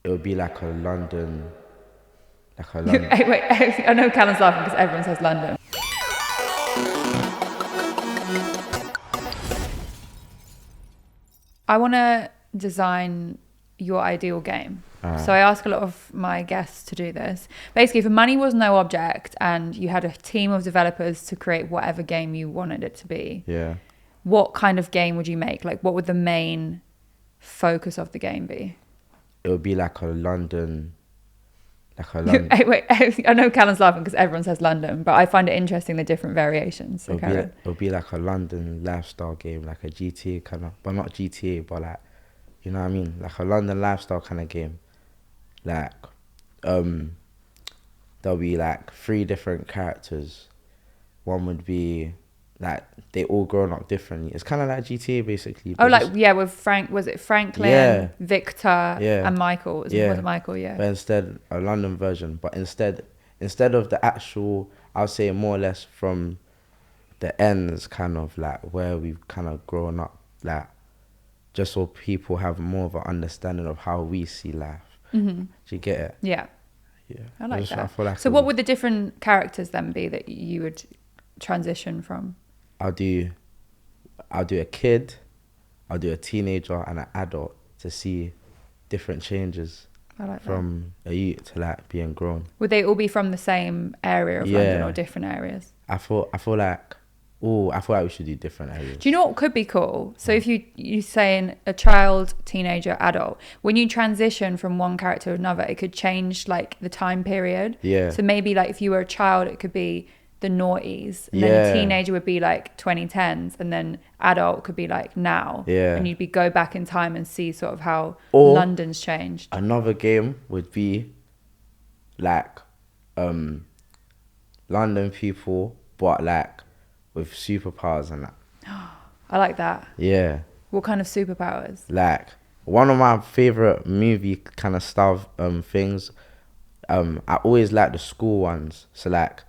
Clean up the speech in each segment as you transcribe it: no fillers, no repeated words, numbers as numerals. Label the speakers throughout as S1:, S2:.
S1: It would be like a London.
S2: Hey, wait, I know Callum's laughing because everyone says London. I want to design your ideal game. So I ask a lot of my guests to do this. Basically, if money was no object and you had a team of developers to create whatever game you wanted it to be,
S1: Yeah.
S2: what kind of game would you make? Like, what would the main focus of the game be?
S1: It would be like a London. Like a London.
S2: Hey, wait, I know Callum's laughing because everyone says London, but I find it interesting the different variations. So
S1: It'll be like a London lifestyle game, like a GTA kind of, but not GTA, but like, you know what I mean? Like a London lifestyle kind of game. Like, there'll be like 3 different characters. One would be like they all grown up differently. It's kind of like GTA basically.
S2: Oh,
S1: But
S2: like, yeah, with Frank, was it Franklin,
S1: Yeah.
S2: Victor,
S1: Yeah.
S2: and Michael? Was it Michael? Yeah.
S1: But instead, a London version. But instead of the actual, I'll say more or less from the ends, kind of like where we've kind of grown up, like just so people have more of an understanding of how we see life. Do you get it?
S2: Yeah.
S1: Yeah.
S2: I like that.
S1: I feel like
S2: So what would the different characters then be that you would transition from?
S1: I'll do a kid, I'll do a teenager and an adult to see different changes
S2: I like that.
S1: from a youth to like being grown.
S2: Would they all be from the same area of London or different areas?
S1: I feel like we should do different areas.
S2: Do you know what could be cool? So if you saying a child, teenager, adult, when you transition from one character to another, it could change like the time period.
S1: Yeah.
S2: So maybe like if you were a child, it could be the noughties, and then a teenager would be like 2010s, and then adult could be like now.
S1: Yeah.
S2: And you'd go back in time and see sort of how
S1: Or
S2: London's changed.
S1: Another game would be like London people, but like with superpowers and that.
S2: I like that.
S1: Yeah.
S2: What kind of superpowers?
S1: Like one of my favorite movie kind of stuff things. I always like the school ones. So like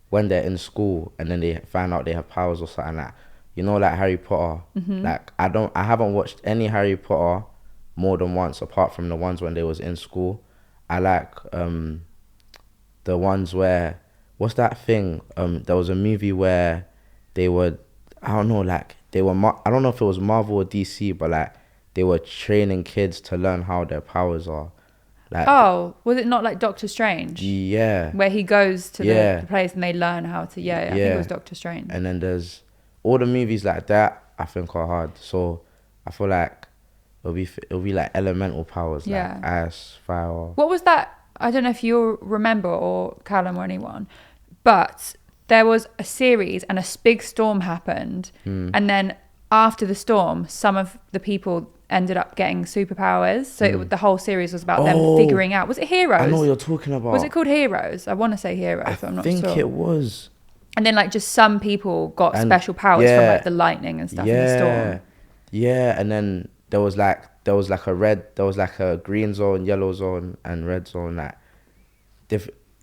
S1: when they're in school and then they find out they have powers or something like, you know, like Harry Potter. Like I haven't watched any Harry Potter more than once apart from the ones when they was in school. I like the ones where, what's that thing? There was a movie where they were, I don't know, like they were, I don't know if it was Marvel or DC, but like they were training kids to learn how their powers are. Like,
S2: Oh, was it not like Doctor Strange?
S1: yeah.
S2: Where he goes to
S1: Yeah.
S2: the place and they learn how to, I think it was Doctor Strange.
S1: And then there's all the movies like that, I think are hard. So I feel like it'll be like elemental powers,
S2: Yeah.
S1: like ice, fire.
S2: What was that? I don't know if you remember, or Callum or anyone, but there was a series and a big storm happened. And then after the storm, some of the people ended up getting superpowers. So the whole series was about them figuring out. Was it Heroes?
S1: I know what you're talking about.
S2: Was it called Heroes? I want to say Heroes,
S1: I
S2: but I'm not sure.
S1: think it was.
S2: And then like just some people got
S1: And-
S2: special powers from
S1: yeah.
S2: like the lightning and stuff in the storm.
S1: Yeah, and then there was like a green zone, yellow zone, and red zone. Like,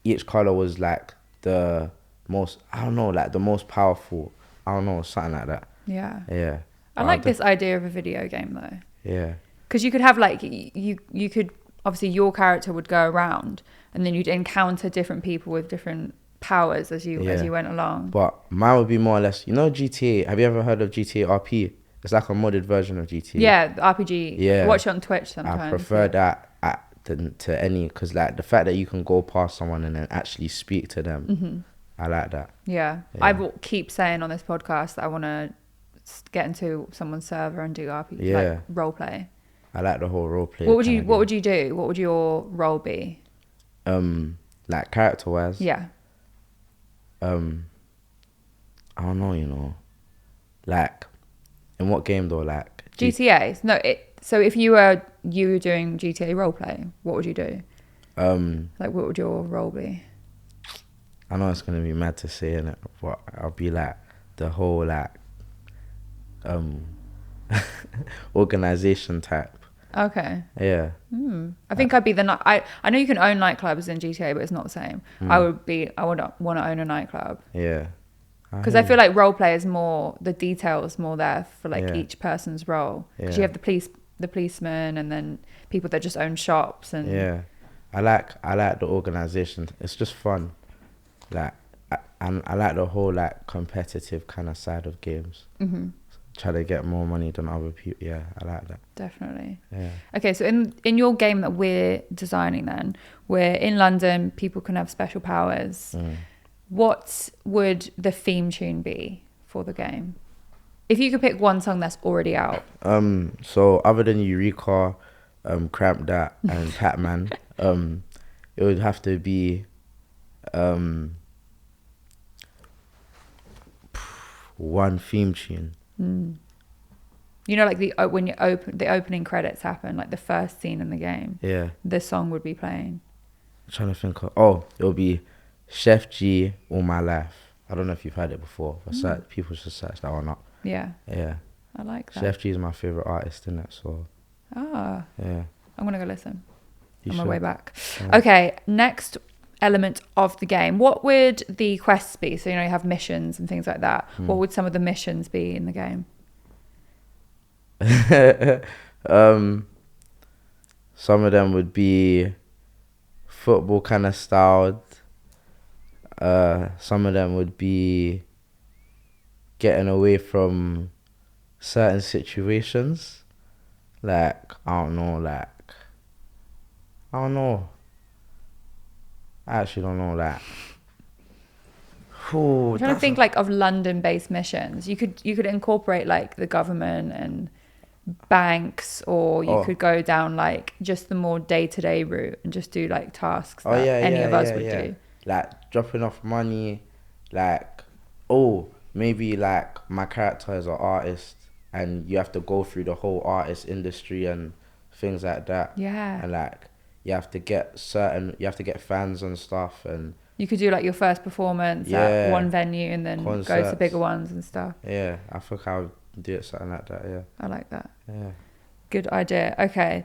S1: each color was like the most. I don't know, like the most powerful. I don't know, something like that.
S2: Yeah.
S1: Yeah.
S2: I like this idea of a video game though.
S1: Yeah.
S2: Because you could have like you could obviously your character would go around and then you'd encounter different people with different powers as you went along.
S1: But mine would be more or less, you know, GTA. Have you ever heard of GTA RP? It's like a modded version of GTA.
S2: Yeah, the RPG.
S1: Yeah.
S2: I watch it on Twitch sometimes.
S1: I prefer that to any, because like the fact that you can go past someone and then actually speak to them, I like that.
S2: Yeah. I will keep saying on this podcast that I want to get into someone's server and do RPG, like role play.
S1: I like the whole role play.
S2: What would you do? What would your role be?
S1: Like character wise.
S2: Yeah.
S1: I don't know, you know. Like, in what game though? Like
S2: GTA. No, so if you were doing GTA roleplay, what would you do? Like, what would your role be?
S1: I know it's gonna be mad to say it, but I'll be like the whole like organization type.
S2: Okay.
S1: Yeah.
S2: I think I'd be I know you can own nightclubs in GTA, but it's not the same. I would want to own a nightclub.
S1: Yeah.
S2: Because I feel like role play is more, the details more there for like each person's role. Because you have the the policemen and then people that just own shops and
S1: Yeah, I like the organization. It's just fun. Like, and I like the whole like competitive kind of side of games.
S2: hmm
S1: Try to get more money than other people. Yeah, I like that.
S2: definitely.
S1: Yeah.
S2: Okay, so in your game that we're designing, then we're in London. People can have special powers. What would the theme tune be for the game? If you could pick one song that's already out.
S1: So other than Eureka, Cramp That, and Pac-Man, it would have to be one theme tune.
S2: You know, like when you open the opening credits happen, like the first scene in the game.
S1: Yeah.
S2: This song would be playing.
S1: I'm trying to think of, it'll be Chef G, All My Life. I don't know if you've heard it before, but people should search that one up.
S2: Yeah,
S1: Yeah.
S2: I like that.
S1: Chef G is my favorite artist, in it? So
S2: Ah,
S1: yeah.
S2: I'm gonna go listen
S1: You
S2: on my
S1: should.
S2: way back.
S1: Yeah.
S2: Okay, next element of the game. What would the quests be? So you know you have missions and things like that. What would some of the missions be in the game?
S1: Some of them would be football kind of styled. Some of them would be getting away from certain situations. Like, I don't know. I actually don't know that.
S2: I'm trying to think like of London-based missions. You could incorporate like the government and banks, or you could go down like just the more day-to-day route and just do like tasks that any of us would do.
S1: Like dropping off money, like, maybe like my character is an artist and you have to go through the whole artist industry and things like that.
S2: Yeah.
S1: And like you have to get fans and stuff, and
S2: You could do like your first performance at one venue and then go to
S1: concerts.
S2: bigger ones and stuff.
S1: yeah, I think I would do it something like that. Yeah.
S2: I like that.
S1: Yeah.
S2: Good idea. Okay.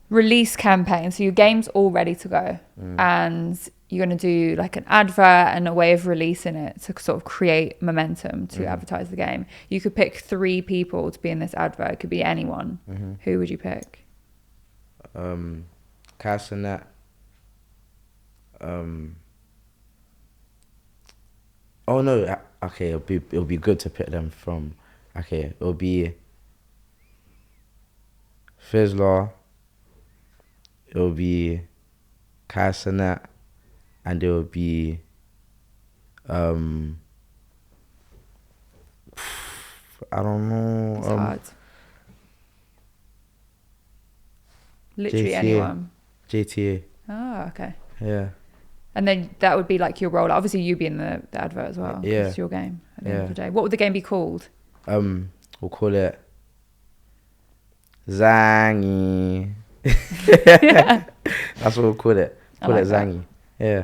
S2: Release campaign. So your game's all ready to go and you're going to do like an advert and a way of releasing it to sort of create momentum to advertise the game. You could pick 3 people to be in this advert. It could be anyone. Who would you pick?
S1: Castanet. Oh no. Okay, it'll be good to pick them from. Okay, it'll be Fizzler. It'll be Castanet, and it'll be I don't know.
S2: It's hard. Literally
S1: JTA.
S2: anyone.
S1: JTA.
S2: Oh, okay.
S1: Yeah.
S2: And then that would be like your role. Obviously, you be in the advert as well. 'Cause
S1: Yeah.
S2: It's your game at the end of
S1: Yeah.
S2: the day. What would the game be called?
S1: We'll call it Zangy. That's what we'll call it.
S2: I
S1: Call
S2: like
S1: it
S2: that.
S1: Zangy. Yeah.